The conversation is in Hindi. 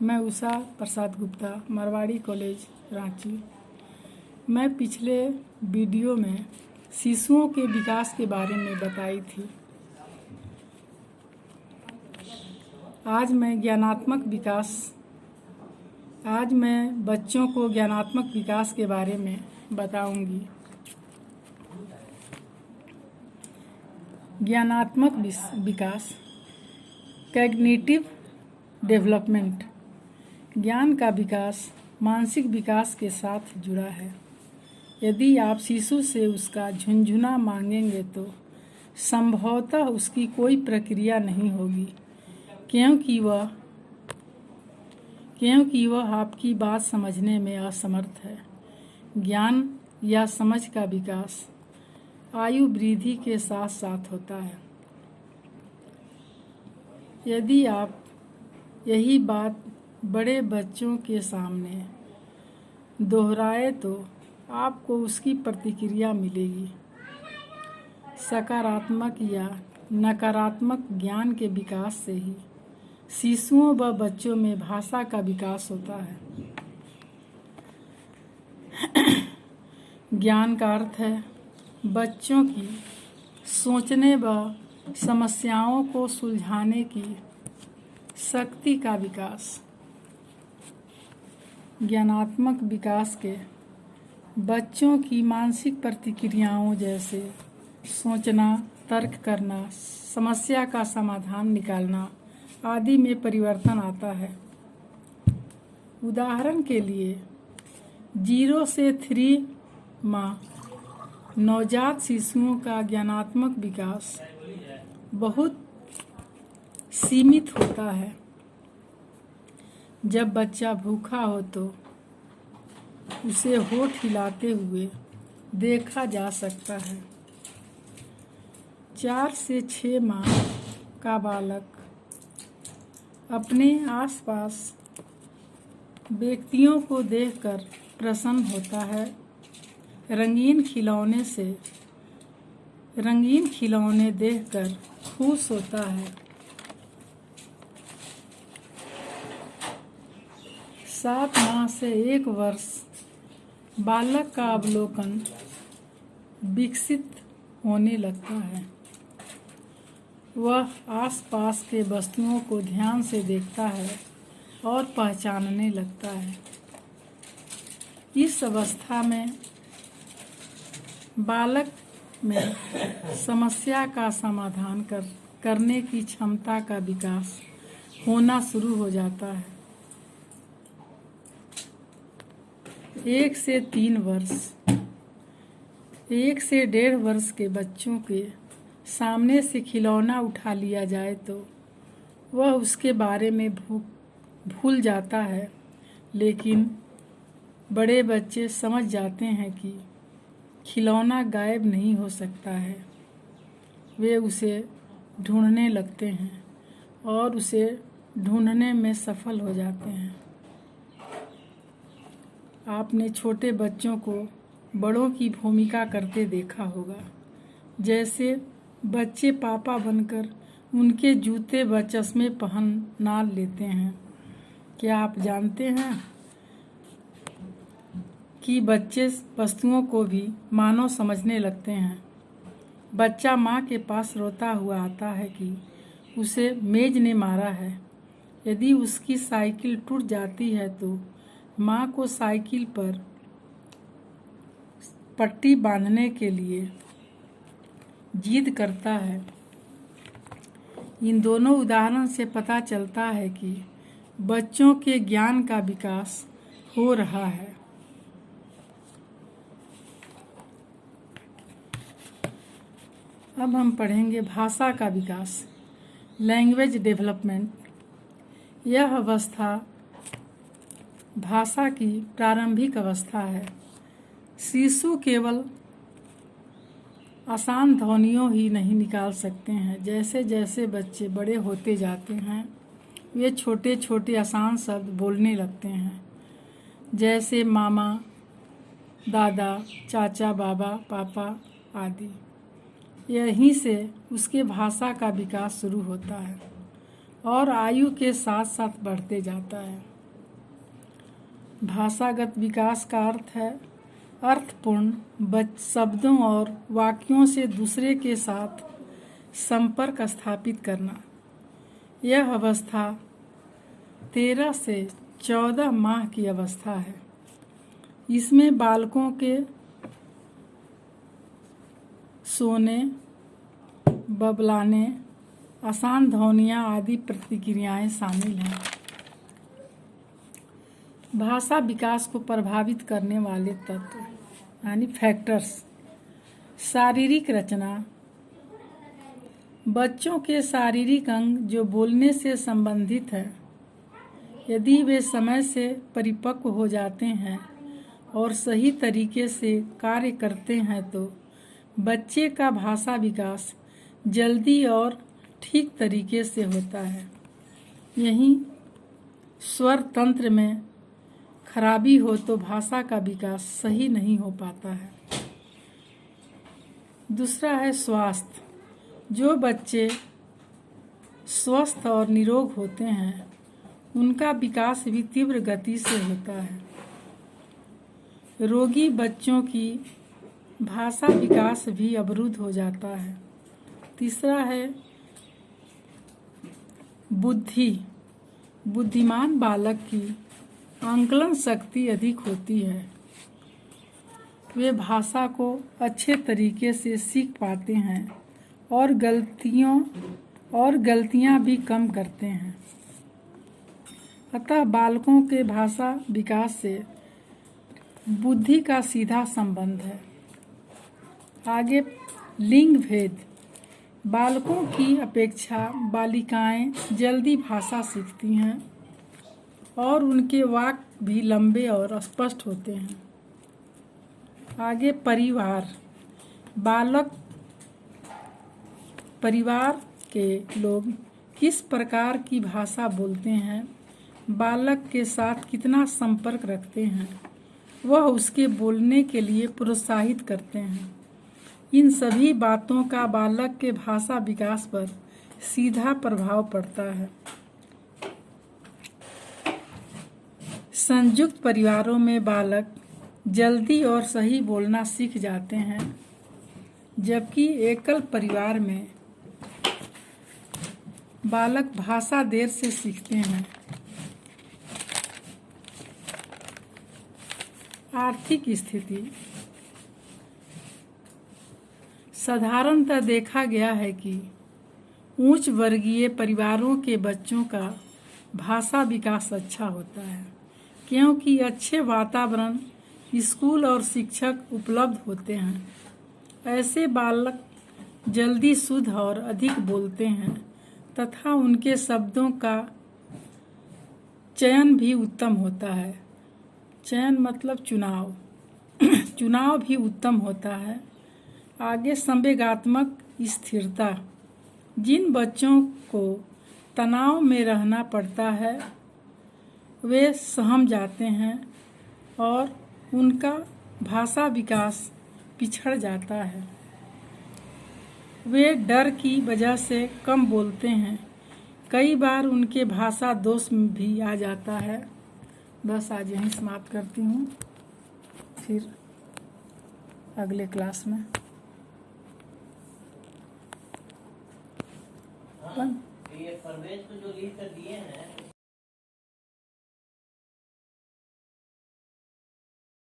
मैं उषा प्रसाद गुप्ता, मारवाड़ी कॉलेज रांची। मैं पिछले वीडियो में शिशुओं के विकास के बारे में बताई थी। आज मैं बच्चों को ज्ञानात्मक विकास के बारे में बताऊंगी। ज्ञानात्मक विकास, कॉग्निटिव डेवलपमेंट, ज्ञान का विकास मानसिक विकास के साथ जुड़ा है। यदि आप शिशु से उसका झुनझुना मांगेंगे तो संभवतः उसकी कोई प्रक्रिया नहीं होगी, क्योंकि वह आपकी बात समझने में असमर्थ है। ज्ञान या समझ का विकास आयु वृद्धि के साथ साथ होता है। यदि आप यही बात बड़े बच्चों के सामने दोहराए तो आपको उसकी प्रतिक्रिया मिलेगी। सकारात्मक या नकारात्मक ज्ञान के विकास से ही शिशुओं व बच्चों में भाषा का विकास होता है। ज्ञान का अर्थ है बच्चों की सोचने व समस्याओं को सुलझाने की शक्ति का विकास। ज्ञानात्मक विकास के बच्चों की मानसिक प्रतिक्रियाओं जैसे सोचना, तर्क करना, समस्या का समाधान निकालना आदि में परिवर्तन आता है। उदाहरण के लिए 0 से 3 माह नवजात शिशुओं का ज्ञानात्मक विकास बहुत सीमित होता है। जब बच्चा भूखा हो तो उसे होठ हिलाते हुए देखा जा सकता है। 4 से 6 माह का बालक अपने आसपास व्यक्तियों को देखकर प्रसन्न होता है। रंगीन खिलौने देखकर खुश होता है। 7 माह से 1 वर्ष बालक का अवलोकन विकसित होने लगता है। वह आसपास के वस्तुओं को ध्यान से देखता है और पहचानने लगता है। इस अवस्था में बालक में समस्या का समाधान करने की क्षमता का विकास होना शुरू हो जाता है। 1 से 3 वर्ष, 1 से 1.5 वर्ष के बच्चों के सामने से खिलौना उठा लिया जाए तो वह उसके बारे में भूल जाता है, लेकिन बड़े बच्चे समझ जाते हैं कि खिलौना गायब नहीं हो सकता है। वे उसे ढूंढने लगते हैं और उसे ढूंढने में सफल हो जाते हैं। आपने छोटे बच्चों को बड़ों की भूमिका करते देखा होगा। जैसे बच्चे पापा बनकर उनके जूते व चश्मे पहना लेते हैं। क्या आप जानते हैं कि बच्चे वस्तुओं को भी मानव समझने लगते हैं। बच्चा माँ के पास रोता हुआ आता है कि उसे मेज ने मारा है। यदि उसकी साइकिल टूट जाती है तो माँ को साइकिल पर पट्टी बांधने के लिए जिद करता है। इन दोनों उदाहरण से पता चलता है कि बच्चों के ज्ञान का विकास हो रहा है। अब हम पढ़ेंगे भाषा का विकास, लैंग्वेज डेवलपमेंट। यह अवस्था भाषा की प्रारंभिक अवस्था है। शिशु केवल आसान ध्वनियों ही नहीं निकाल सकते हैं। जैसे जैसे बच्चे बड़े होते जाते हैं वे छोटे छोटे आसान शब्द बोलने लगते हैं, जैसे मामा, दादा, चाचा, बाबा, पापा आदि। यहीं से उसके भाषा का विकास शुरू होता है। और आयु के साथ साथ बढ़ते जाता है। भाषागत विकास का अर्थ है अर्थपूर्ण शब्दों और वाक्यों से दूसरे के साथ संपर्क स्थापित करना। यह अवस्था 13 से 14 माह की अवस्था है। इसमें बालकों के सोने, बबलाने, आसान ध्वनियाँ आदि प्रतिक्रियाएं शामिल हैं। भाषा विकास को प्रभावित करने वाले तत्व यानी फैक्टर्स। शारीरिक रचना। बच्चों के शारीरिक अंग जो बोलने से संबंधित है, यदि वे समय से परिपक्व हो जाते हैं और सही तरीके से कार्य करते हैं तो बच्चे का भाषा विकास जल्दी और ठीक तरीके से होता है। यहीं स्वर तंत्र में खराबी हो तो भाषा का विकास सही नहीं हो पाता है। दूसरा है स्वास्थ्य। जो बच्चे स्वस्थ और निरोग होते हैं उनका विकास भी तीव्र गति से होता है। रोगी बच्चों की भाषा विकास भी अवरुद्ध हो जाता है। तीसरा है बुद्धि। बुद्धिमान बालक की आंकलन शक्ति अधिक होती है। वे भाषा को अच्छे तरीके से सीख पाते हैं और गलतियां भी कम करते हैं। अतः बालकों के भाषा विकास से बुद्धि का सीधा संबंध है। आगे लिंग भेद। बालकों की अपेक्षा बालिकाएं जल्दी भाषा सीखती हैं और उनके वाक्य भी लंबे और स्पष्ट होते हैं। आगे परिवार। परिवार के लोग किस प्रकार की भाषा बोलते हैं, बालक के साथ कितना संपर्क रखते हैं, वह उसके बोलने के लिए प्रोत्साहित करते हैं। इन सभी बातों का बालक के भाषा विकास पर सीधा प्रभाव पड़ता है। संयुक्त परिवारों में बालक जल्दी और सही बोलना सीख जाते हैं, जबकि एकल परिवार में बालक भाषा देर से सीखते हैं। आर्थिक स्थिति। साधारणतः देखा गया है कि उच्च वर्गीय परिवारों के बच्चों का भाषा विकास अच्छा होता है, क्योंकि अच्छे वातावरण, स्कूल और शिक्षक उपलब्ध होते हैं। ऐसे बालक जल्दी शुद्ध और अधिक बोलते हैं तथा उनके शब्दों का चयन भी उत्तम होता है। चयन मतलब चुनाव चुनाव भी उत्तम होता है। आगे संवेगात्मक स्थिरता। जिन बच्चों को तनाव में रहना पड़ता है वे सहम जाते हैं और उनका भाषा विकास पिछड़ जाता है। वे डर की वजह से कम बोलते हैं। कई बार उनके भाषा दोष भी आ जाता है। बस आज यहीं समाप्त करती हूँ, फिर अगले क्लास में। ये परवेज को जो लिख कर दिए हैं